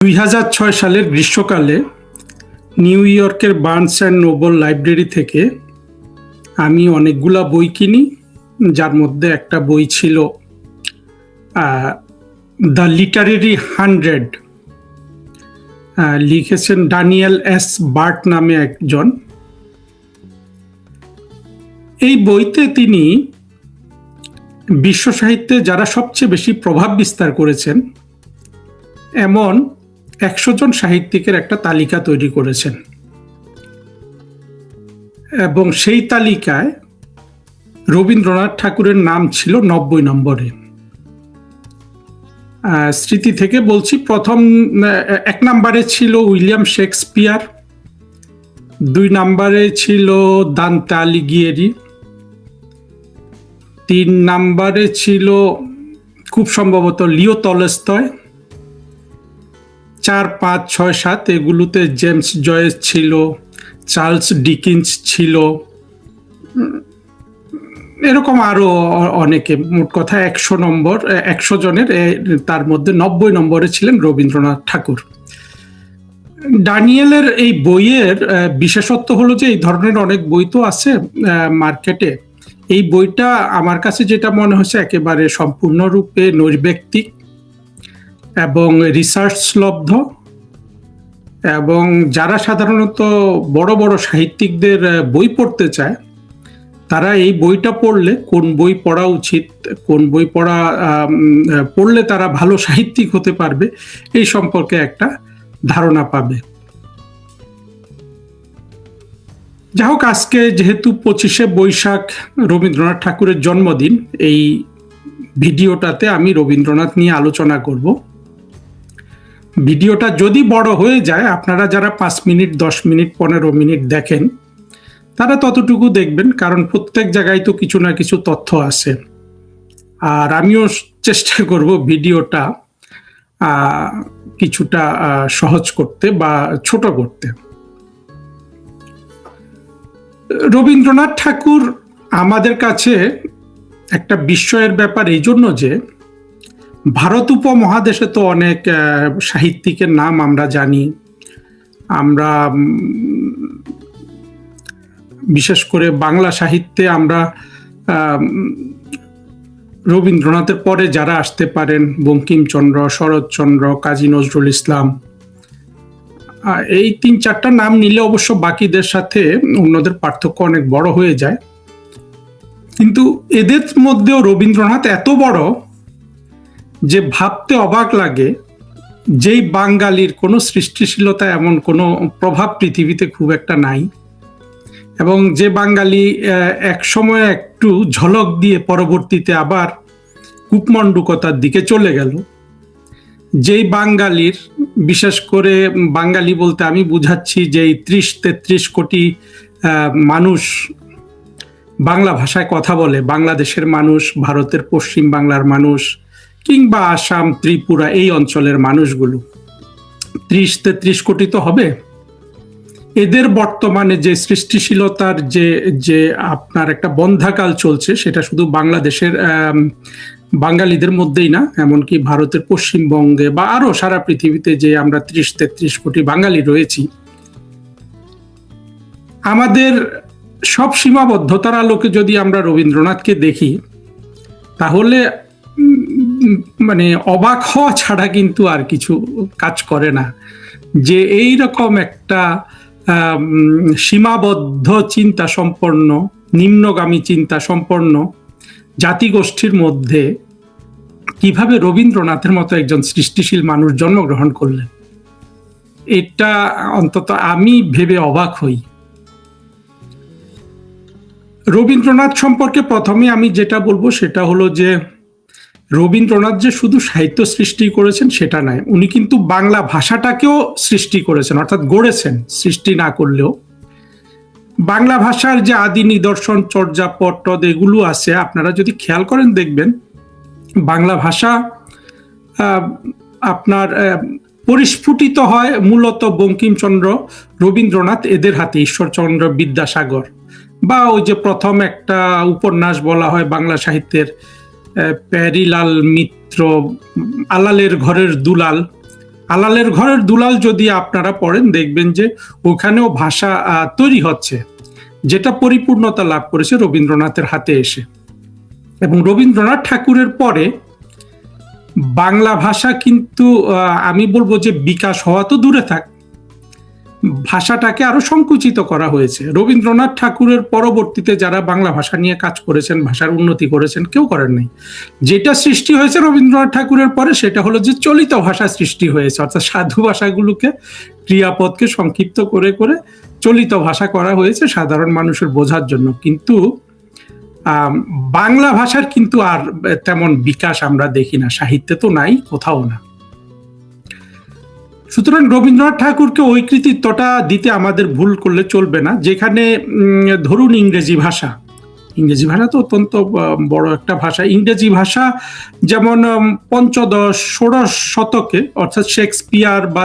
2006 সালের গ্রীষ্মকালে নিউ ইয়র্কের বার্নস অ্যান্ড নোবেল লাইব্রেরি থেকে আমি অনেকগুলা বই কিনি, যার মধ্যে একটা বই ছিল দ্য লিটারেরি 100। লিখেছেন ড্যানিয়েল এস বার্ট নামে একজন। এই বইতে তিনি বিশ্ব সাহিত্যে যারা সবচেয়ে বেশি প্রভাব বিস্তার করেছেন এমন 100 জন সাহিত্যিকের একটা তালিকা তৈরি করেছেন, এবং সেই তালিকায় রবীন্দ্রনাথ ঠাকুরের নাম ছিল 90 নম্বরে। স্মৃতি থেকে বলছি, প্রথম 1 নম্বরে ছিল উইলিয়াম শেক্সপিয়ার, 2 নম্বরে ছিল দান্তে আলিগিয়েরি, 3 নম্বরে ছিল খুব সম্ভবত লিও টলস্টয়, 4, 5, 6, 7 এগুলোতে জেমস জয়েস ছিল, চার্লস ডিকিন্স ছিল, এরকম আরো অনেকে। মোট কথা 100 জনের তার মধ্যে 90 নম্বরে ছিলেন রবীন্দ্রনাথ ঠাকুর। ড্যানিয়েলের এই বইয়ের বিশেষত্ব হলো যে এই ধরনের অনেক বই তো আছে মার্কেটে। এই বইটা আমার কাছে যেটা মনে হচ্ছে একেবারে সম্পূর্ণরূপে নৈর্ব্যক্তিক এবং রিসার্চলব্ধ, এবং যারা সাধারণত বড় বড় সাহিত্যিকদের বই পড়তে চায় তারা এই বইটা পড়লে কোন বই পড়া উচিত, কোন বই পড়লে তারা ভালো সাহিত্যিক হতে পারবে এই সম্পর্কে একটা ধারণা পাবে। যাই হোক, আজকে যেহেতু 25শে বৈশাখ রবীন্দ্রনাথ ঠাকুরের জন্মদিন, এই ভিডিওটাতে আমি রবীন্দ্রনাথ নিয়ে আলোচনা করব। ভিডিওটা যদি বড় হয়ে যায়, আপনারা যারা 5 মিনিট, 10 মিনিট, 15 মিনিট দেখেন তারা ততটুকু দেখবেন, কারণ প্রত্যেক জায়গায় তো কিছু না কিছু তথ্য আছে। আর আমিও চেষ্টা করব ভিডিওটা কিছুটা সহজ করতে বা ছোট করতে। রবীন্দ্রনাথ ঠাকুর আমাদের কাছে একটা বিস্ময়ের ব্যাপার এই জন্য যে ভারত উপমহাদেশে তো অনেক সাহিত্যিকের নাম আমরা জানি। আমরা বিশেষ করে বাংলা সাহিত্যে আমরা রবীন্দ্রনাথের পরে যারা আসতে পারেন, বঙ্কিমচন্দ্র, শরৎচন্দ্র, কাজী নজরুল ইসলাম, এই 3-4টা নাম নিলে অবশ্য বাকিদের সাথে অন্যদের পার্থক্য অনেক বড় হয়ে যায়। কিন্তু এদের মধ্যেও রবীন্দ্রনাথ এত বড় যে ভাবতে অবাক লাগে, যেই বাঙালির কোনো সৃষ্টিশীলতা, এমন কোনো প্রভাব পৃথিবীতে খুব একটা নাই, এবং যে বাঙালি এক সময় একটু ঝলক দিয়ে পরবর্তীতে আবার কূপমণ্ডুকতার দিকে চলে গেল, যেই বাঙালির, বিশেষ করে বাঙালি বলতে আমি বুঝাচ্ছি যে 30-33 কোটি মানুষ বাংলা ভাষায় কথা বলে, বাংলাদেশের মানুষ, ভারতের পশ্চিম বাংলার মানুষ, কিংবা আসাম, ত্রিপুরা এই অঞ্চলের মানুষগুলো 30-33 কোটি তো হবে। এদের বর্তমানে যে সৃষ্টিশীলতার যে আপনার একটা বন্ধ্যাকাল চলছে, সেটা শুধু বাংলাদেশের বাঙালিদের মধ্যেই না, এমনকি ভারতের পশ্চিমবঙ্গে বা আরো সারা পৃথিবীতে যে আমরা 30-33 কোটি বাঙালি রয়েছি, আমাদের সব সীমাবদ্ধতার আলোকে যদি আমরা রবীন্দ্রনাথকে দেখি তাহলে মানে অবাক হওয়া ছাড়া কিন্তু আর কিছু কাজ করে না, যে এই রকম একটা সীমাবদ্ধ চিন্তা সম্পন্ন, নিম্নগামী চিন্তা সম্পন্ন জাতিগোষ্ঠীর মধ্যে কিভাবে রবীন্দ্রনাথের মতো একজন সৃষ্টিশীল মানুষ জন্মগ্রহণ করলেন, এটা অন্তত আমি ভেবে অবাক হই। রবীন্দ্রনাথ সম্পর্কে প্রথমে আমি যেটা বলবো সেটা হলো যে রবীন্দ্রনাথ যে শুধু সাহিত্য সৃষ্টি করেছেন সেটা নয়, উনি কিন্তু বাংলা ভাষাটাকেও সৃষ্টি করেছেন, অর্থাৎ গড়েছেন, সৃষ্টি না করলেও। বাংলা ভাষার যে আদি নিদর্শন, চর্যাপদ এগুলো আছে, আপনারা যদি খেয়াল করেন দেখবেন বাংলা ভাষা আপনার পরিস্ফুটিত হয় মূলত বঙ্কিমচন্দ্র, রবীন্দ্রনাথ এদের হাতে, ঈশ্বরচন্দ্র বিদ্যাসাগর, বা ওই যে প্রথম একটা উপন্যাস বলা হয় বাংলা সাহিত্যের, প্যারিলাল মিত্র, আলালের ঘরের দুলাল, আলালের ঘরের দুলাল যদি আপনারা পড়েন, দেখবেন যে ওখানেও ভাষা তৈরি হচ্ছে, যেটা পরিপূর্ণতা লাভ করেছে রবীন্দ্রনাথের হাতে এসে। এবং রবীন্দ্রনাথ ঠাকুরের পরে বাংলা ভাষা কিন্তু আমি বলবো যে বিকাশ হওয়া তো দূরে থাক, ভাষাটাকে আরো সংকুচিত করা হয়েছে। রবীন্দ্রনাথ ঠাকুরের পরবর্তীতে যারা বাংলা ভাষা নিয়ে কাজ করেছেন, ভাষার উন্নতি করেছেন, কেউ করেন নাই। যেটা সৃষ্টি হয়েছে রবীন্দ্রনাথ ঠাকুরের পরে, সেটা হলো যে চলিত ভাষা সৃষ্টি হয়েছে, অর্থাৎ সাধু ভাষাগুলোকে, ক্রিয়াপদকে সংক্ষিপ্ত করে করে চলিত ভাষা করা হয়েছে সাধারণ মানুষের বোঝার জন্য। কিন্তু বাংলা ভাষার কিন্তু আর তেমন বিকাশ আমরা দেখি না, সাহিত্যে তো নাই, কোথাও না। সুতরাং রবীন্দ্রনাথ ঠাকুরকে ওই কৃতিত্বটা দিতে আমাদের ভুল করলে চলবে না। যেখানে ধরুন ইংরেজি ভাষা তো অত্যন্ত বড় একটা ভাষা। ইংরেজি ভাষা যেমন পঞ্চদশ ষোড়শ শতকে, অর্থাৎ শেক্সপিয়ার বা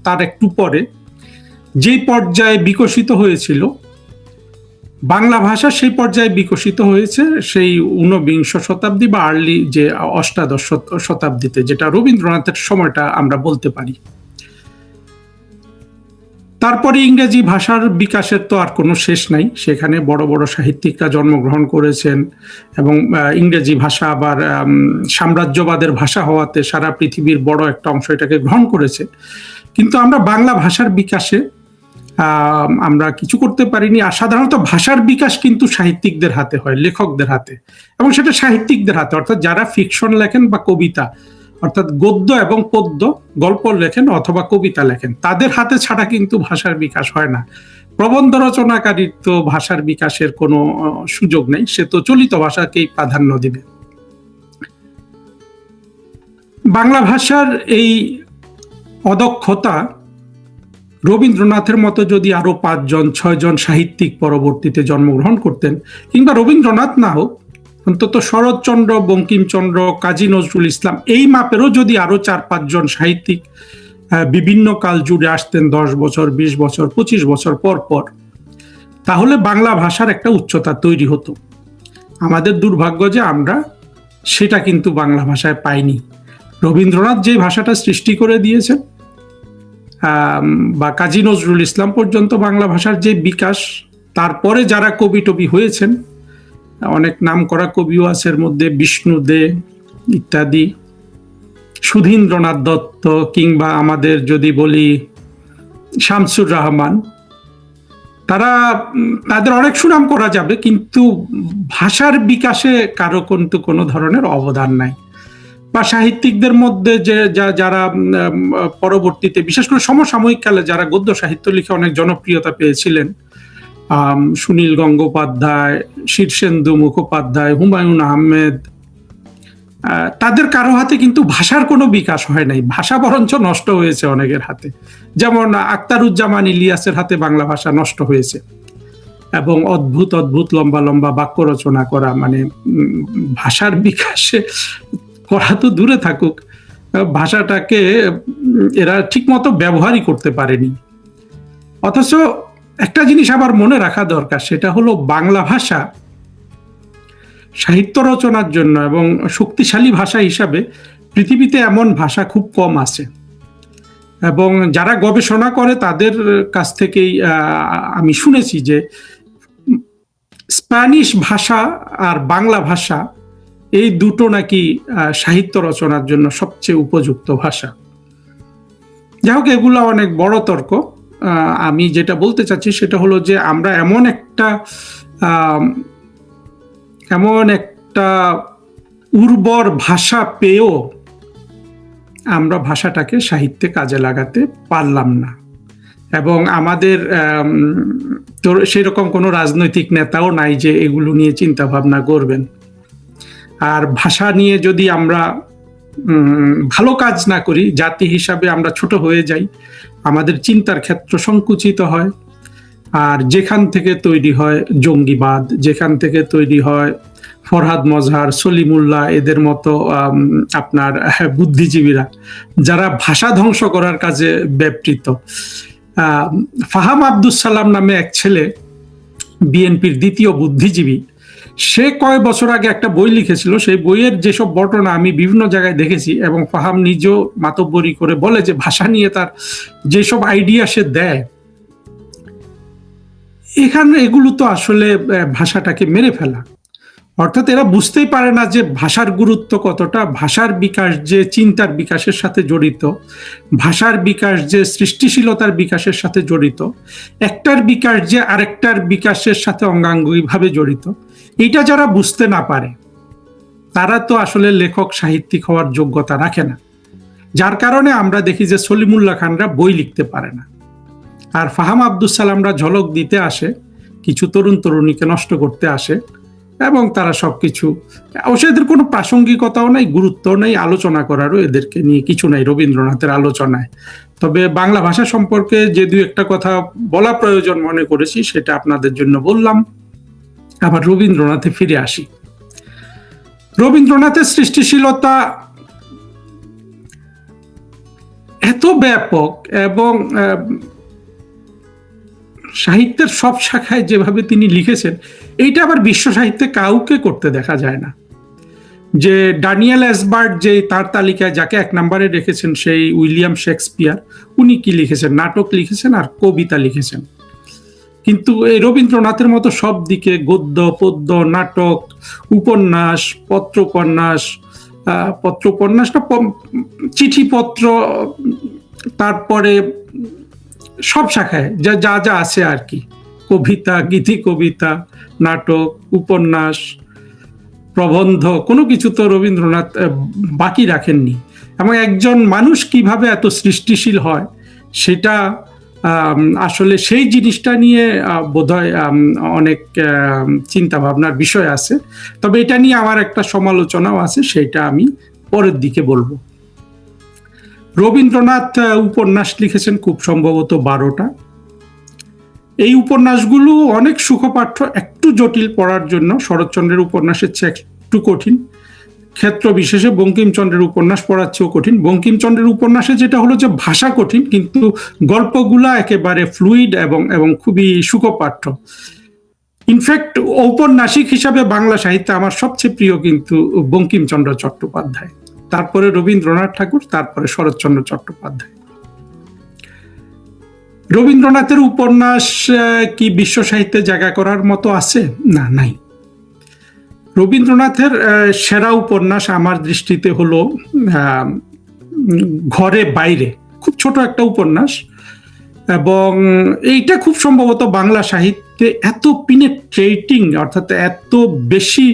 তার একটু পরে যে পর্যায়ে বিকশিত হয়েছিল, বাংলা ভাষা সেই পর্যায়ে বিকশিত হয়েছে সেই ঊনবিংশ শতাব্দী বা আর্লি যে অষ্টাদশ শতাব্দীতে, যেটা রবীন্দ্রনাথের সময়টা আমরা বলতে পারি। তারপরে ইংরেজি ভাষার বিকাশের তো আর কোনো শেষ নাই, সেখানে বড় বড় সাহিত্যিকরা জন্মগ্রহণ করেছেন এবং ইংরেজি ভাষা আবার সাম্রাজ্যবাদের ভাষা হওয়াতে সারা পৃথিবীর বড় একটা অংশ এটাকে গ্রহণ করেছে। কিন্তু আমরা বাংলা ভাষার বিকাশে আমরা কিছু করতে পারিনি। আর সাধারণত ভাষার বিকাশ কিন্তু সাহিত্যিকদের হাতে হয়, লেখকদের হাতে, এবং সেটা সাহিত্যিকদের হাতে, অর্থাৎ যারা ফিকশন লেখেন বা কবিতা, অর্থাৎ গদ্য এবং পদ্য, গল্প লেখেন অথবা কবিতা লেখেন, তাদের হাতে ছাড়া কিন্তু ভাষার বিকাশ হয় না। প্রবন্ধ রচনাকারীর তো ভাষার বিকাশের কোনো সুযোগ নেই, সে তো চলিত ভাষাকেই প্রাধান্য দিবে। বাংলা ভাষার এই অদক্ষতা রবীন্দ্রনাথের মতো যদি আরো 5-6জন সাহিত্যিক পরবর্তীতে জন্মগ্রহণ করতেন, কিংবা রবীন্দ্রনাথ না হোক, অন্তত শরৎচন্দ্র, বঙ্কিমচন্দ্র, কাজী নজরুল ইসলাম, এই মাপেরও যদি আরো 4-5জন সাহিত্যিক বিভিন্ন কাল জুড়ে আসতেন, 10 বছর, 20 বছর, 25 বছর পর পর, তাহলে বাংলা ভাষার একটা উচ্চতা তৈরি হতো। আমাদের দুর্ভাগ্য যে আমরা সেটা কিন্তু বাংলা ভাষায় পাইনি। রবীন্দ্রনাথ যে ভাষাটা সৃষ্টি করে দিয়েছেন, বা কাজী নজরুল ইসলাম পর্যন্ত বাংলা ভাষার যে বিকাশ, তারপরে যারা কবি টবি হয়েছেন, অনেক নাম করা কবিও আছে, এর মধ্যে বিষ্ণু দে ইত্যাদি, সুধীন্দ্রনাথ দত্ত, কিংবা আমাদের যদি বলি শামসুর রহমান, তাদের অনেক সুনাম করা যাবে, কিন্তু ভাষার বিকাশে কারো কিন্তু কোনো ধরনের অবদান নাই। বা সাহিত্যিকদের মধ্যে যে যারা পরবর্তীতে, বিশেষ করে সমসাময়িক কালে যারা গদ্য সাহিত্য লিখে অনেক জনপ্রিয়তা পেয়েছিলেন, সুনীল গঙ্গোপাধ্যায়, শীর্ষেন্দু মুখোপাধ্যায়, হুমায়ুন আহমেদ, তাদের কারো হাতে কিন্তু ভাষার কোনো বিকাশ হয় নাই, ভাষা বরঞ্চ নষ্ট হয়েছে অনেকের হাতে। যেমন আখতারুজ্জামান ইলিয়াসের হাতে বাংলা ভাষা নষ্ট হয়েছে, এবং অদ্ভুত অদ্ভুত লম্বা লম্বা বাক্য রচনা করা, মানে ভাষার বিকাশে করা তো দূরে থাকুক, ভাষাটাকে এরা ঠিক মতো ব্যবহারই করতে পারেনি। অথচ একটা জিনিস আবার মনে রাখা দরকার, সেটা হলো বাংলা ভাষা সাহিত্য রচনার জন্য এবং শক্তিশালী ভাষা হিসাবে পৃথিবীতে এমন ভাষা খুব কম আছে। এবং যারা গবেষণা করে তাদের কাছ থেকেই আমি শুনেছি যে স্প্যানিশ ভাষা আর বাংলা ভাষা, এই দুটো নাকি সাহিত্য রচনার জন্য সবচেয়ে উপযুক্ত ভাষা। যাই হোক, এগুলো অনেক বড় তর্ক। আমি যেটা বলতে চাচ্ছি সেটা হলো যে আমরা এমন একটা উর্বর ভাষা পেয়েও আমরা ভাষাটাকে সাহিত্যে কাজে লাগাতে পারলাম না। এবং আমাদের সেরকম কোনো রাজনৈতিক নেতাও নাই যে এগুলো নিয়ে চিন্তা ভাবনা করবেন। আর ভাষা নিয়ে যদি আমরা ভালো কাজ না করি, জাতি হিসাবে আমরা ছোট হয়ে যাই, আমাদের চিন্তার ক্ষেত্র সংকুচিত হয়। আর যেখান থেকে তৈরি হয় জঙ্গিবাদ, যেখান থেকে তৈরি হয় ফরহাদ মজহার, সলিমুল্লাহ, এদের মতো আপনার বুদ্ধিজীবীরা যারা ভাষা ধ্বংস করার কাজে ব্যাপৃত। ফাহাম আব্দুস সালাম নামে এক ছেলে, বিএনপির দ্বিতীয় বুদ্ধিজীবী, সে কয়েক বছর আগে একটা বই লিখেছিল, সেই বইয়ের যেসব ঘটনা আমি বিভিন্ন জায়গায় দেখেছি, এবং ফাহাম নিজেও মাতব্বরি করে বলে যে ভাষা নিয়ে তার যেসব আইডিয়া সে দেয়, এখানে এগুলো তো আসলে ভাষাটাকে মেরে ফেলা। অর্থাৎ এরা বুঝতেই পারে না যে ভাষার গুরুত্ব কতটা, ভাষার বিকাশ যে চিন্তার বিকাশের সাথে জড়িত, ভাষার বিকাশ যে সৃষ্টিশীলতার বিকাশের সাথে জড়িত, একটার বিকাশ যে আরেকটার বিকাশের সাথে অঙ্গাঙ্গিভাবে জড়িত। এটা যারা বুঝতে না পারে তারা তো আসলে লেখক সাহিত্যিক হওয়ার যোগ্যতা রাখে না। যার কারণে আমরা দেখি যে সলিমুল্লাহ খানরা বই লিখতে পারে না, আর ফাহাম আব্দুস সালামরা ঝলক দিতে আসে, কিছু তরুণ তরুণীকে নষ্ট করতে আসে, এবং তারা সবকিছু, অবশ্য এদের কোনো প্রাসঙ্গিকতাও নাই, গুরুত্ব নেই, আলোচনা করারও এদেরকে নিয়ে কিছু নাই রবীন্দ্রনাথের আলোচনায়। তবে বাংলা ভাষা সম্পর্কে যে দু একটা কথা বলা প্রয়োজন মনে করেছি সেটা আপনাদের জন্য বললাম। আবার রবীন্দ্রনাথে ফিরে আসি। রবীন্দ্রনাথের সৃষ্টিশীলতা এত ব্যাপক, এবং সাহিত্যের সব শাখায় যেভাবে তিনি লিখেছেন, এইটা আবার বিশ্ব সাহিত্যে কাউকে করতে দেখা যায় না। যে ড্যানিয়েল এসবার্ট যে তার তালিকায় যাকে 1 নম্বরে রেখেছেন, সেই উইলিয়াম শেক্সপিয়ার, উনি কি লিখেছেন? নাটক লিখেছেন আর কবিতা লিখেছেন। কিন্তু এই রবীন্দ্রনাথের মতো সব দিকে গদ্য, পদ্য, নাটক, উপন্যাস, পত্রোপন্যাসটা চিঠিপত্র, তারপরে সব শাখায় যা যা যা আছে আর কি, কবিতা, গীতি কবিতা, নাটক, উপন্যাস, প্রবন্ধ, কোনো কিছু তো রবীন্দ্রনাথ বাকি রাখেননি। এবং একজন মানুষ কিভাবে এত সৃষ্টিশীল হয় সেটা আসলে সেই জিনিসটা নিয়ে বোধহয় অনেক চিন্তা ভাবনার বিষয় আছে। তবে এটা নিয়ে আমার একটা সমালোচনাও আছে, সেটা আমি পরের দিকে বলবো। রবীন্দ্রনাথ উপন্যাস লিখেছেন খুব সম্ভবত 12টা। এই উপন্যাসগুলো অনেক সুখপাঠ্য, একটু জটিল পড়ার জন্য, শরৎচন্দ্রের উপন্যাসের চেয়ে একটু কঠিন, ক্ষেত্র বিশেষে বঙ্কিমচন্দ্রের উপন্যাস পড়ার চেয়েও কঠিন। বঙ্কিমচন্দ্রের উপন্যাসে যেটা হলো যে ভাষা কঠিন, কিন্তু গল্পগুলা একেবারে ফ্লুইড এবং খুবই সুখপাঠ্য। ইনফ্যাক্ট ঔপন্যাসিক হিসাবে বাংলা সাহিত্যে আমার সবচেয়ে প্রিয় কিন্তু বঙ্কিমচন্দ্র চট্টোপাধ্যায়, তারপরে রবীন্দ্রনাথ ঠাকুর, তারপরে শরৎচন্দ্র চট্টোপাধ্যায়। রবীন্দ্রনাথের উপন্যাস কি বিশ্ব সাহিত্যে জায়গা করার মতো আছে? না, নাই। রবীন্দ্রনাথের সেরা উপন্যাস আমার দৃষ্টিতে হলো ঘরে বাইরে, খুব ছোট একটা উপন্যাস, এবং এইটা খুব সম্ভবত বাংলা সাহিত্যে এত পিনেট্রেটিং, অর্থাৎ এত বেশি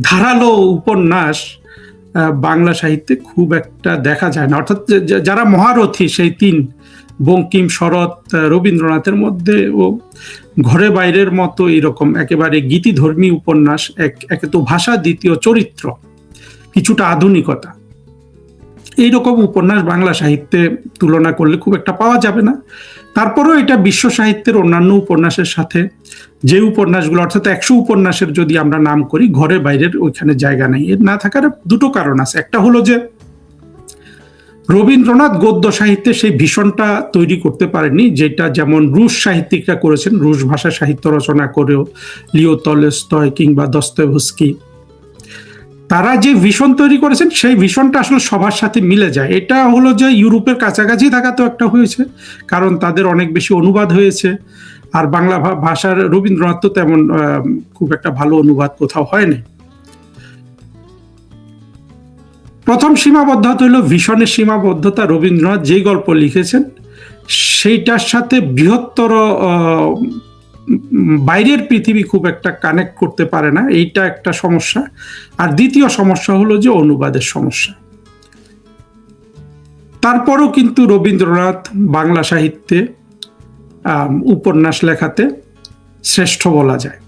ধারালো উপন্যাস বাংলা সাহিত্যে খুব একটা দেখা যায় না। অর্থাৎ যারা মহারথী সেই 3, বঙ্কিম, শরৎ, রবীন্দ্রনাথের মধ্যে ও ঘরে বাইরের মতো এরকম একেবারে গীতিধর্মী উপন্যাস, একে তো ভাষা, দ্বিতীয় চরিত্র, কিছুটা আধুনিকতা, এইরকম উপন্যাস বাংলা সাহিত্যে তুলনা করলে খুব একটা পাওয়া যাবে না। তারপরেও এটা বিশ্ব সাহিত্যের অন্যান্য উপন্যাসের সাথে, যে উপন্যাসগুলো অর্থাৎ 100 উপন্যাসের যদি আমরা নাম করি, ঘরে বাইরের ওইখানে জায়গা নেই। এর না থাকার দুটো কারণ আছে। একটা হলো যে রবীন্দ্রনাথ গদ্য সাহিত্যে সেই ভীষণটা তৈরি করতে পারেননি, যেটা যেমন রুশ সাহিত্যিকরা করেছেন। রুশ ভাষা সাহিত্য রচনা করেও লিও তলস্তয় কিংবা দস্তয়েভস্কি, তারা যে ভীষণ তৈরি করেছেন সেই ভীষণটা আসলে সবার সাথে মিলে যায়। এটা হলো যে ইউরোপের কাছাকাছি থাকা তো একটা হয়েছে, কারণ তাদের অনেক বেশি অনুবাদ হয়েছে, আর বাংলা ভাষার রবীন্দ্রনাথ তো তেমন খুব একটা ভালো অনুবাদ কোথাও হয়নি। প্রথম সীমাবদ্ধতা হলো ভীষণের সীমাবদ্ধতা। রবীন্দ্রনাথ যে গল্প লিখেছেন সেইটার সাথে বৃহত্তর বাইরের পৃথিবী খুব একটা কানেক্ট করতে পারে না, এইটা একটা সমস্যা। আর দ্বিতীয় সমস্যা হলো যে অনুবাদের সমস্যা। তারপরও কিন্তু রবীন্দ্রনাথ বাংলা সাহিত্যে উপন্যাস লেখাতে শ্রেষ্ঠ বলা যায়।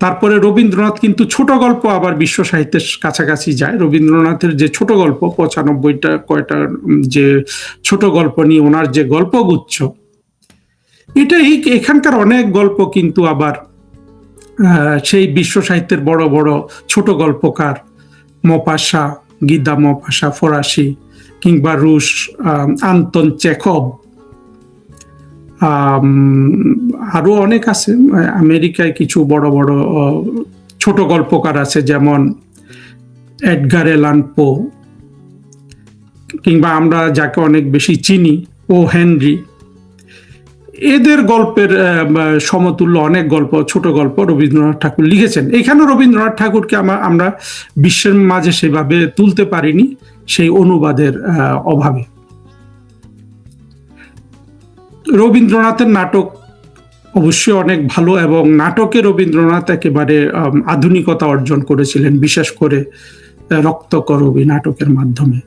তারপরে রবীন্দ্রনাথ কিন্তু ছোট গল্প আবার বিশ্ব সাহিত্যের কাছাকাছি যায়। রবীন্দ্রনাথের যে ছোট গল্প, 95টা কয়টা যে ছোট গল্প নিয়ে ওনার যে গল্পগুচ্ছ, এটা এখানকার অনেক গল্প কিন্তু আবার সেই বিশ্ব সাহিত্যের বড় বড় ছোট গল্পকার মপাসা, গিদা মপাসা ফরাসি, কিংবা রুশ আন্তন চেখভ, আম, আরো অনেক আছে। আমেরিকায় কিছু বড় বড় ছোট গল্পকার আছে, যেমন এডগার অ্যালান পো, কিংবা আমরা যাকে অনেক বেশি চিনি ও হেনরি। এদের গল্পের সমতুল্য অনেক গল্প, ছোট গল্প রবীন্দ্রনাথ ঠাকুর লিখেছেন। এখানে রবীন্দ্রনাথ ঠাকুরকে আমরা বিশ্বের মাঝে সেভাবে তুলতে পারিনি, সেই অনুবাদের অভাবে। রবীন্দ্রনাথের নাটক অবশ্যই অনেক ভালো, এবং নাটকে রবীন্দ্রনাথ একেবারে আধুনিকতা অর্জন করেছিলেন, বিশেষ করে রক্তকরবী নাটকের মাধ্যমে।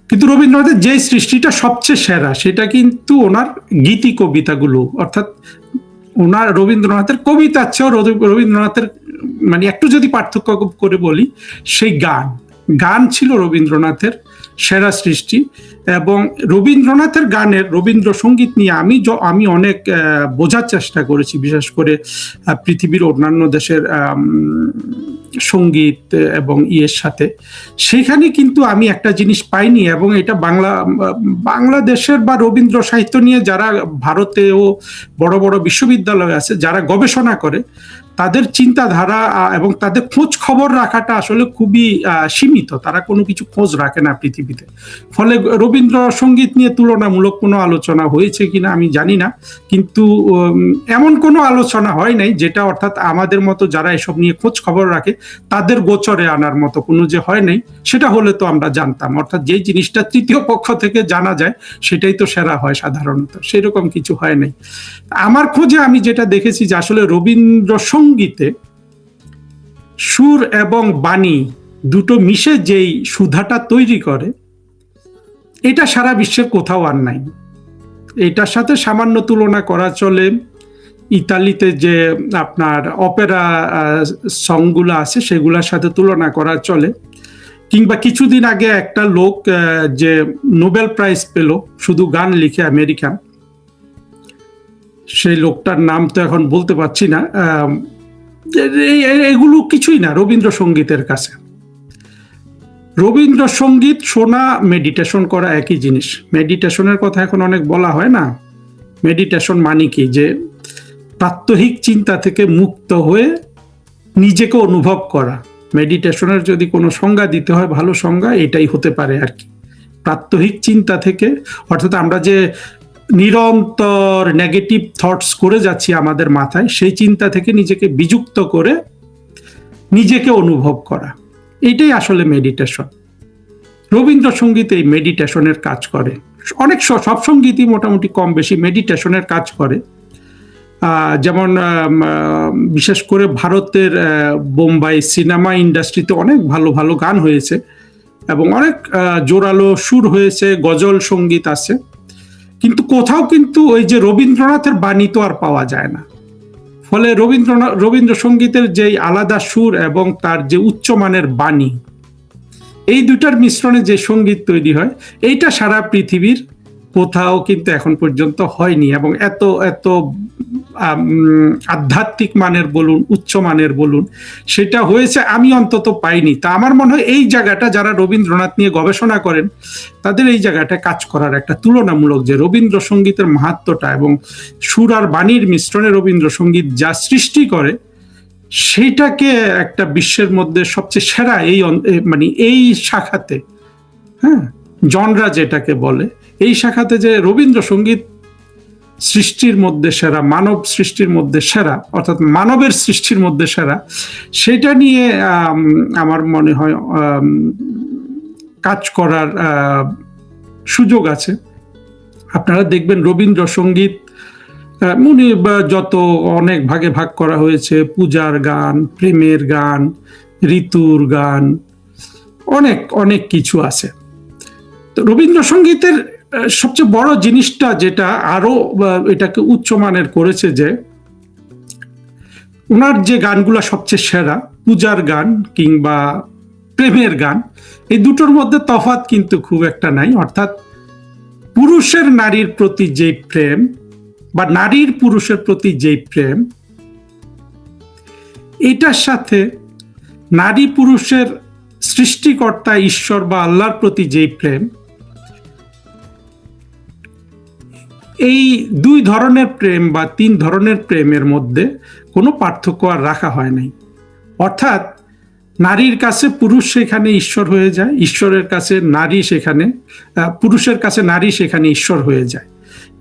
কিন্তু রবীন্দ্রনাথের যে সৃষ্টিটা সবচেয়ে সেরা সেটা কিন্তু ওনার গীতি কবিতাগুলো, অর্থাৎ ওনার রবীন্দ্রনাথের কবিতার চেয়েও রবীন্দ্রনাথের মানে একটু যদি পার্থক্য করে বলি, সেই গান ছিল রবীন্দ্রনাথের সেরা সৃষ্টি। এবং রবীন্দ্রনাথের গানের, রবীন্দ্রসঙ্গীত নিয়ে আমি অনেক বোঝার চেষ্টা করেছি, বিশেষ করে পৃথিবীর অন্যান্য দেশের সঙ্গীত এবং ইয়ের সাথে। সেখানে কিন্তু আমি একটা জিনিস পাইনি, এবং এটা বাংলাদেশের বা রবীন্দ্র সাহিত্য নিয়ে যারা ভারতেও বড় বড় বিশ্ববিদ্যালয় আছে, যারা গবেষণা করে, তাদের চিন্তাধারা এবং তাদের খোঁজ খবর রাখাটা আসলে খুবই সীমিত। তারা কোনো কিছু খোঁজ রাখে না পৃথিবীতে। ফলে রবীন্দ্রসঙ্গীত নিয়ে তুলনামূলক কোনো আলোচনা হয়েছে কিনা আমি জানি না, কিন্তু এমন কোনো আলোচনা হয় নাই যেটা, অর্থাৎ আমাদের মতো যারা এসব নিয়ে খোঁজ খবর রাখে তাদের গোচরে আনার মতো কোনো যে হয় নাই, সেটা হলে তো আমরা জানতাম। অর্থাৎ যে জিনিসটা তৃতীয় পক্ষ থেকে জানা যায় সেটাই তো সেরা হয় সাধারণত, সেরকম কিছু হয় নাই। আমার খোঁজে আমি যেটা দেখেছি যে আসলে রবীন্দ্রসঙ্গীতে সুর এবং বাণী দুটো মিশে যেই সুধাটা তৈরি করে, এটা সারা বিশ্বের কোথাও আর নাই। এটার সাথে সামান্য তুলনা করা চলে ইতালিতে যে আপনার অপেরা সংগুলো আছে সেগুলোর সাথে তুলনা করা চলে, কিংবা কিছুদিন আগে একটা লোক যে নোবেল প্রাইজ পেল শুধু গান লিখে, আমেরিকান, সেই লোকটার নাম তো এখন বলতে পারছি না। এগুলো কিছুই না রবীন্দ্রসঙ্গীতের কাছে। রবীন্দ্রসঙ্গীত শোনা, মেডিটেশন করা একই জিনিস। মেডিটেশনের কথা এখন অনেক বলা হয় না। মেডিটেশন মানে কি? যে প্রাত্যহিক চিন্তা থেকে মুক্ত হয়ে নিজেকে অনুভব করা। মেডিটেশনের যদি কোনো সংজ্ঞা দিতে হয়, ভালো সংজ্ঞা এটাই হতে পারে আর কি। প্রাত্যহিক চিন্তা থেকে, অর্থাৎ আমরা যে নিরন্তর নেগেটিভ থটস করে যাচ্ছি আমাদের মাথায়, সেই চিন্তা থেকে নিজেকে বিযুক্ত করে নিজেকে অনুভব করা, এটাই আসলে মেডিটেশন। রবীন্দ্রসঙ্গীত এই মেডিটেশনের কাজ করে। অনেক সব সঙ্গীতই মোটামুটি কম বেশি মেডিটেশনের কাজ করে। যেমন বিশেষ করে ভারতের বোম্বাই সিনেমা ইন্ডাস্ট্রিতে অনেক ভালো ভালো গান হয়েছে এবং অনেক জোরালো সুর হয়েছে, গজল সঙ্গীত আছে, কিন্তু কোথাও কিন্তু ওই যে রবীন্দ্রনাথের বাণী তো আর পাওয়া যায় না। ফলে রবীন্দ্রসঙ্গীতের যে আলাদা সুর এবং তার যে উচ্চমানের বাণী, এই দুটার মিশ্রণে যে সঙ্গীত তৈরি হয়, এইটা সারা পৃথিবীর কোথাও কিন্তু এখন পর্যন্ত হয়নি। এবং এত এত আধ্যাত্মিক মানের বলুন, উচ্চ মানের বলুন, সেটা হয়েছে আমি অন্তত পাইনি। তা আমার মনে হয় এই জায়গাটা, যারা রবীন্দ্রনাথ নিয়ে গবেষণা করেন তাদের এই জায়গাটা কাজ করার একটা তুলনামূলক, যে রবীন্দ্রসঙ্গীতের মাহাত্ম্যটা এবং সুর আর বাণীর মিশ্রণে রবীন্দ্রসঙ্গীত যা সৃষ্টি করে, সেইটাকে একটা বিশ্বের মধ্যে সবচেয়ে সেরা এই মানে এই শাখাতে, হ্যাঁ, জনরা যেটাকে বলে, এই শাখাতে যে রবীন্দ্রসঙ্গীত সৃষ্টির মধ্যে সেরা, মানব সৃষ্টির মধ্যে সেরা, অর্থাৎ মানবের সৃষ্টির মধ্যে সেরা, সেটা নিয়ে আমার মনে হয় কাজ করার সুযোগ আছে। আপনারা দেখবেন রবীন্দ্রসঙ্গীত যত অনেক ভাগে ভাগ করা হয়েছে, পূজার গান, প্রেমের গান, ঋতুর গান, অনেক অনেক কিছু আছে। তো রবীন্দ্রসঙ্গীতের সবচেয়ে বড় জিনিসটা যেটা আরো এটাকে উচ্চমানের করেছে, যে ওনার যে গানগুলা সবচেয়ে সেরা, পূজার গান কিংবা প্রেমের গান, এই দুটোর মধ্যে তফাৎ কিন্তু খুব একটা নাই। অর্থাৎ পুরুষের নারীর প্রতি যে প্রেম বা নারীর পুরুষের প্রতি যে প্রেম, এটার সাথে নারী পুরুষের সৃষ্টিকর্তা ঈশ্বর বা আল্লাহর প্রতি যে প্রেম, এই দুই ধরনের প্রেম বা তিন ধরনের প্রেমের মধ্যে কোনো পার্থক্য আর রাখা হয় নাই। অর্থাৎ নারীর কাছে পুরুষ সেখানে ঈশ্বর হয়ে যায়, ঈশ্বরের কাছে নারী সেখানে, পুরুষের কাছে নারী সেখানে ঈশ্বর হয়ে যায়।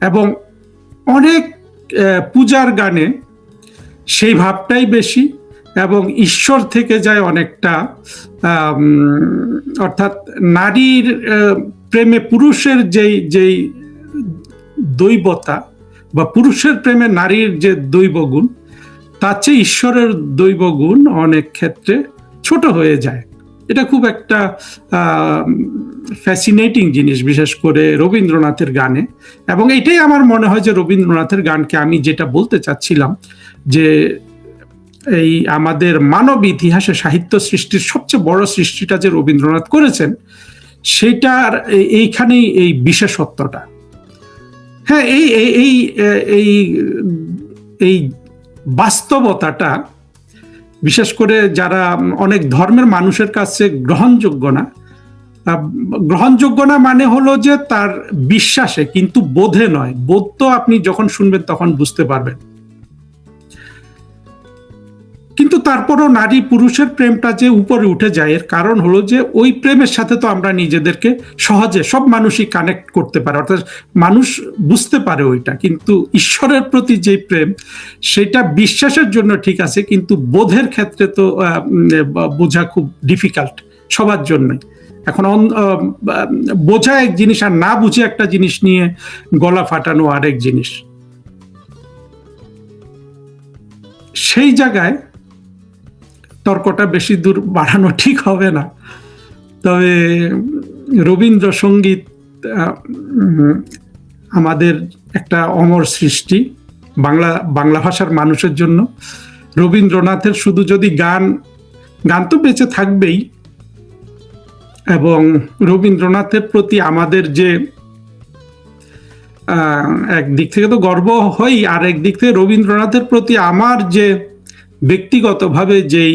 এবং অনেক পূজার গানে সেই ভাবটাই বেশি, এবং ঈশ্বর থেকে যায় অনেকটা, অর্থাৎ নারীর প্রেমে পুরুষের যেই দৈবতা বা পুরুষের প্রেমে নারীর যে দৈব গুণ, তার চেয়ে ঈশ্বরের দৈব গুণ অনেক ক্ষেত্রে ছোট হয়ে যায়। এটা খুব একটা ফ্যাসিনেটিং জিনিস, বিশেষ করে রবীন্দ্রনাথের গানে। এবং এটাই আমার মনে হয় যে রবীন্দ্রনাথের গানকে আমি যেটা বলতে চাচ্ছিলাম, যে এই আমাদের মানব ইতিহাসে সাহিত্য সৃষ্টির সবচেয়ে বড় সৃষ্টিটা যে রবীন্দ্রনাথ করেছেন, সেটার এইখানেই এই বিশেষত্বটা। হ্যাঁ, এই এই এই এই বাস্তবতাটা বিশেষ করে যারা অনেক ধর্মের মানুষের কাছে গ্রহণযোগ্য না, গ্রহণযোগ্য না মানে হলো যে তার বিশ্বাসে, কিন্তু বোধে নয়। বোধ তো আপনি যখন শুনবেন তখন বুঝতে পারবেন। কিন্তু তারপরও নারী পুরুষের প্রেমটা যে উপরে উঠে যায়, এর কারণ হলো যে ওই প্রেমের সাথে তো আমরা নিজেদেরকে সহজে সব মানুষই কানেক্ট করতে পারে, অর্থাৎ মানুষ বুঝতে পারে ওইটা। কিন্তু ঈশ্বরের প্রতি যে প্রেম, সেটা বিশ্বাসের জন্য ঠিক আছে, কিন্তু বোধের ক্ষেত্রে তো বোঝা খুব ডিফিকাল্ট সবার জন্যই। এখন বোঝা এক জিনিস, আর না বুঝে একটা জিনিস নিয়ে গলা ফাটানো আরেক জিনিস। সেই জায়গায় তর্কটা বেশি দূর বাড়ানো ঠিক হবে না। তবে রবীন্দ্রসঙ্গীত আমাদের একটা অমর সৃষ্টি বাংলা ভাষার মানুষের জন্য। রবীন্দ্রনাথের শুধু যদি গান তো বেঁচে থাকবেই, এবং রবীন্দ্রনাথের প্রতি আমাদের যে একদিক থেকে তো গর্ব হই, আর একদিক থেকে রবীন্দ্রনাথের প্রতি আমার যে ব্যক্তিগতভাবে যেই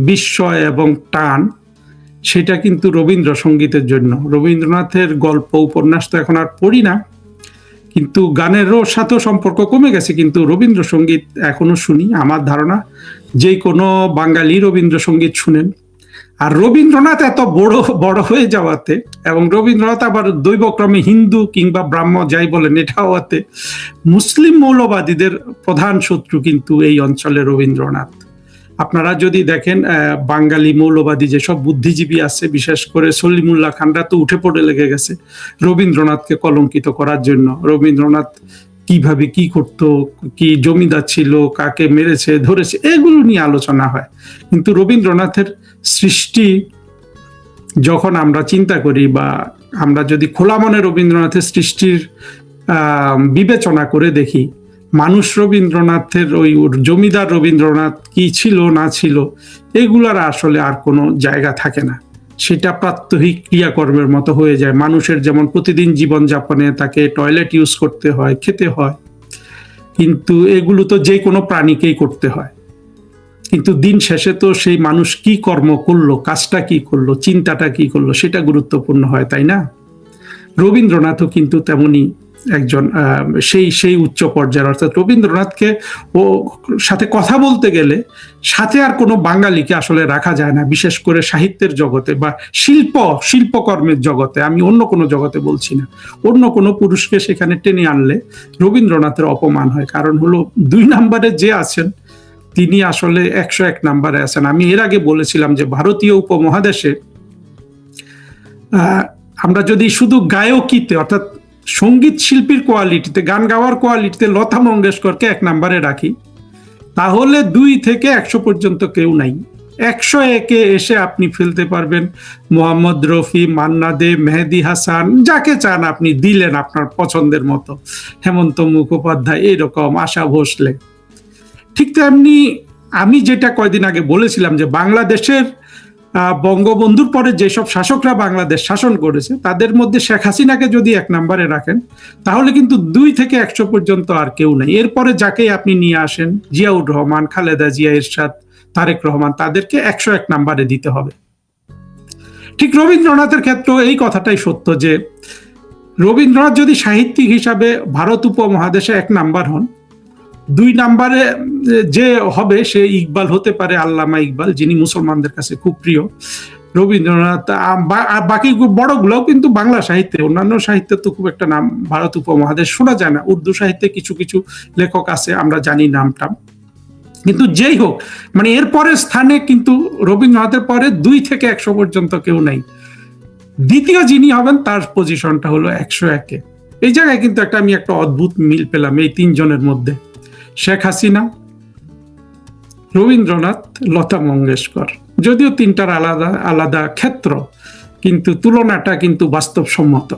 বিস্ময় এবং টান, সেটা কিন্তু রবীন্দ্রসঙ্গীতের জন্য। রবীন্দ্রনাথের গল্প উপন্যাস তো এখন আর পড়ি না, কিন্তু গানেরও সাথেও সম্পর্ক কমে গেছে, কিন্তু রবীন্দ্রসঙ্গীত এখনো শুনি। আমার ধারণা যে কোনো বাঙালি রবীন্দ্রসঙ্গীত শুনেন। আর রবীন্দ্রনাথ এত বড় হয়ে যাওয়াতে, এবং রবীন্দ্রনাথ আবার দৈবক্রমে হিন্দু কিংবা ব্রাহ্ম যাই বলেন, এটা হওয়াতে মুসলিম মৌলবাদীদের প্রধান শত্রু কিন্তু এই অঞ্চলে রবীন্দ্রনাথ। আপনারা যদি দেখেন বাঙালি মৌলবাদী যেসব বুদ্ধিজীবী আছে, বিশেষ করে সলিমুল্লাহ খানরা তো উঠে পড়ে লেগে গেছে রবীন্দ্রনাথকে কলঙ্কিত করার জন্য। রবীন্দ্রনাথ কিভাবে কি করতো, কি জমিদার ছিল, কাকে মেরেছে ধরেছে, এগুলো নিয়ে আলোচনা হয়। কিন্তু রবীন্দ্রনাথের সৃষ্টি যখন আমরা চিন্তা করি, বা আমরা যদি খোলা মনে রবীন্দ্রনাথের সৃষ্টির বিবেচনা করে দেখি, মানুষ রবীন্দ্রনাথের ওই জমিদার রবীন্দ্রনাথ কি ছিল না ছিল, এগুলার আসলে আর কোনো জায়গা থাকে না। সেটা প্রাত্যহিক ক্রিয়াকর্মের মতো হয়ে যায়। মানুষের যেমন প্রতিদিন জীবনযাপনে তাকে টয়লেট ইউজ করতে হয়, খেতে হয়, কিন্তু এগুলো তো যে কোনো প্রাণীকেই করতে হয়। কিন্তু দিন শেষে তো সেই মানুষ কি কর্ম করলো, কাজটা কি করলো, চিন্তাটা কি করলো, সেটা গুরুত্বপূর্ণ হয়, তাই না? রবীন্দ্রনাথও কিন্তু তেমনি একজন সেই উচ্চ পর্যায়ের। অর্থাৎ রবীন্দ্রনাথকে ও সাথে কথা বলতে গেলে সাথে আর কোনো বাঙালিকে আসলে রাখা যায় না, বিশেষ করে সাহিত্যের জগতে বা শিল্পকর্মের জগতে। আমি অন্য কোনো জগতে বলছি না। অন্য কোনো পুরুষকে সেখানে টেনে আনলে রবীন্দ্রনাথের অপমান হয়। কারণ হলো 2 নম্বরে যে আছেন তিনি আসলে 101 নম্বরে আছেন। আমি এর আগে বলেছিলাম যে ভারতীয় উপমহাদেশে আমরা যদি শুধু গায়কিতে, অর্থাৎ সঙ্গীত শিল্পীর কোয়ালিটিতে, গান গাওয়ার কোয়ালিটিতে লতা মঙ্গেশকরকে 1 নম্বরে রাখি, তাহলে 2 থেকে 100 পর্যন্ত কেউ নাই। 101-এ এসে আপনি ফেলতে পারবেন মোহাম্মদ রফি, মান্না দে, মেহেদি হাসান, যাকে চান আপনি দিলেন আপনার পছন্দের মতো, হেমন্ত মুখোপাধ্যায়, এরকম আশা ভোসলে। ঠিক তেমনি আমি যেটা কয়দিন আগে বলেছিলাম যে বাংলাদেশের বঙ্গবন্ধুর পরে যেসব শাসকরা বাংলাদেশ শাসন করেছে, তাদের মধ্যে শেখ হাসিনাকে যদি 1 নম্বরে রাখেন, তাহলে কিন্তু 2 থেকে 100 পর্যন্ত আর কেউ নেই। এরপরে যাকেই আপনি নিয়ে আসেন, জিয়াউর রহমান, খালেদা জিয়া, এরশাদ, তারেক রহমান, তাদেরকে 101 নম্বরে দিতে হবে। ঠিক রবীন্দ্রনাথের ক্ষেত্রেও এই কথাটাই সত্য যে রবীন্দ্রনাথ যদি সাহিত্যিক হিসাবে ভারত উপমহাদেশে 1 নাম্বার হন, 2 নাম্বারে যে হবে সে ইকবাল হতে পারে, আল্লামা ইকবাল, যিনি মুসলমানদের কাছে খুব প্রিয়। রবীন্দ্রনাথ বাকি বড়গুলোও কিন্তু বাংলা সাহিত্যে, অন্যান্য সাহিত্যে তো খুব একটা নাম ভারত উপমহাদেশ শোনা যায় না। উর্দু সাহিত্যে কিছু কিছু লেখক আছে, আমরা জানি নামটা। কিন্তু যেই হোক, মানে এর পরের স্থানে কিন্তু রবীন্দ্রনাথের পরে 2 থেকে 100 পর্যন্ত কেউ নাই। দ্বিতীয় যিনি হবেন তার পজিশনটা হলো 101-এ। এই জায়গায় কিন্তু আমি একটা অদ্ভুত মিল পেলাম এই 3 জনের মধ্যে। শেখ হাসিনা, রবীন্দ্রনাথ, লতা মঙ্গেশকর। যদিও 3টার আলাদা আলাদা ক্ষেত্র, কিন্তু তুলনাটা কিন্তু বাস্তবসম্মত।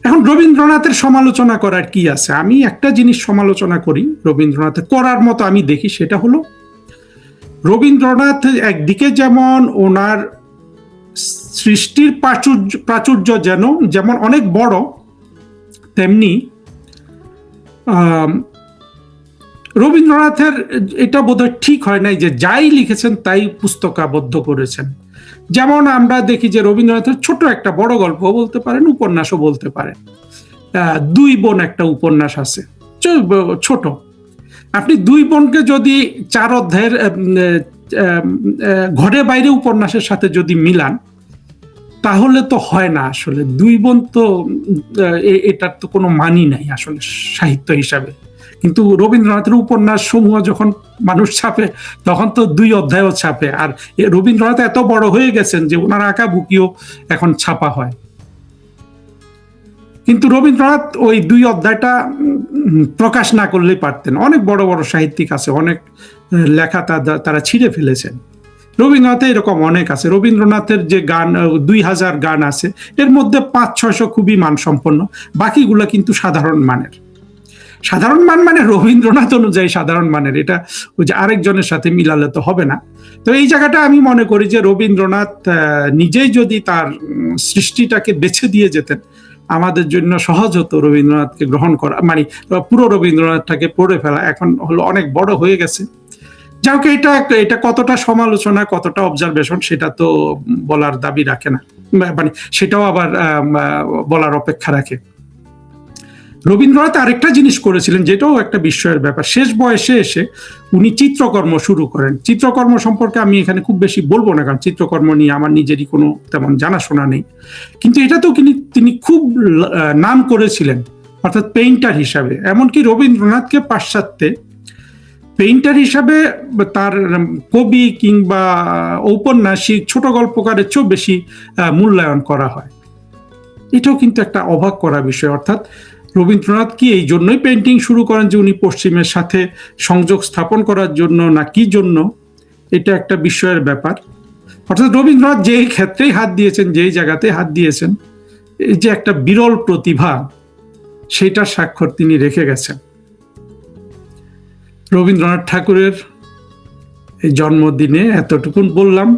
এখন রবীন্দ্রনাথের সমালোচনা করার কি আছে? আমি একটা জিনিস সমালোচনা করি রবীন্দ্রনাথের, করার মতো আমি দেখি, সেটা হলো রবীন্দ্রনাথ একদিকে যেমন ওনার সৃষ্টির প্রাচুর্য যেমন অনেক বড়, তেমনি রবীন্দ্রনাথের এটা বোধহয় ঠিক হয় নাই যে যাই লিখেছেন তাই পুস্তকাবদ্ধ করেছেন। যেমন আমরা দেখি যে রবীন্দ্রনাথের ছোট একটা বড় গল্প বলতে পারেন, উপন্যাসও বলতে পারেন। 2 বোন একটা উপন্যাস আছে, ছোট। আপনি 2 বোনকে যদি 4 অধ্যায়ের ঘরে বাইরে উপন্যাসের সাথে যদি মিলান, তাহলে তো হয় না। আসলে 2 বোন তো এটার তো কোনো মানই নাই আসলে সাহিত্য হিসাবে। কিন্তু রবীন্দ্রনাথের উপন্যাস সমূহ যখন মানুষ ছাপে, তখন তো 2 অধ্যায়ও ছাপে। আর রবীন্দ্রনাথ এত বড় হয়ে গেছেন যে ওনার আঁকা বুকিও এখন ছাপা হয়। কিন্তু রবীন্দ্রনাথ ওই 2 অধ্যায়টা প্রকাশ না করলেই পারতেন। অনেক বড় বড় সাহিত্যিক আছে, অনেক লেখা তারা ছিঁড়ে ফেলেছেন। রবীন্দ্রনাথে এরকম অনেক আছে। রবীন্দ্রনাথের যে গান 2000 গান আছে, এর মধ্যে 500-600 খুবই মানসম্পন্ন, বাকিগুলো কিন্তু সাধারণ মানের। সাধারণ মান মানে রবীন্দ্রনাথ অনুযায়ী সাধারণ মানের, এটা ওই যে আরেকজনের সাথে মিলালে তো হবে না। তো এই জায়গাটা আমি মনে করি যে রবীন্দ্রনাথ নিজেই যদি তার সৃষ্টিটাকে বেছে দিয়ে যেতেন, আমাদের জন্য সহজ হতো রবীন্দ্রনাথকে গ্রহণ করা, মানে পুরো রবীন্দ্রনাথটাকে পড়ে ফেলা। এখন হলো অনেক বড় হয়ে গেছে। যাই হোক, এটা কতটা সমালোচনা, কতটা অবজারভেশন, সেটা তো বলার দাবি রাখে না, মানে সেটাও আবার বলার অপেক্ষা রাখে। রবীন্দ্রনাথ আরেকটা জিনিস করেছিলেন, যেটাও একটা বিস্ময়ের ব্যাপার। শেষ বয়সে এসে উনি চিত্রকর্ম শুরু করেন। চিত্রকর্ম সম্পর্কে আমি এখানে খুব বেশি বলবো না, কারণ চিত্রকর্ম নিয়ে আমার নিজেরই কোনো তেমন জানাশোনা নেই। কিন্তু এটা তো তিনি খুব নাম করেছিলেন, অর্থাৎ পেইন্টার হিসাবে। এমনকি রবীন্দ্রনাথকে পাশ্চাত্যে পেইন্টার হিসাবে তার কবি কিংবা ঔপন্যাসিক, ছোট গল্পকারের চেয়েও বেশি মূল্যায়ন করা হয়। এটাও কিন্তু একটা অবাক করা বিষয়। অর্থাৎ রবীন্দ্রনাথ কি এই জন্যই পেন্টিং শুরু করেন যে উনি পশ্চিমের সাথে সংযোগ স্থাপন করার জন্য, না কি জন্য, এটা একটা বিস্ময়ের ব্যাপার। অর্থাৎ রবীন্দ্রনাথ যেই ক্ষেত্রেই হাত দিয়েছেন, যেই জায়গাতে হাত দিয়েছেন, এই যে একটা বিরল প্রতিভা, সেটার স্বাক্ষর তিনি রেখে গেছেন। রবীন্দ্রনাথ ঠাকুরের এই জন্মদিনে এতটুকুন বললাম।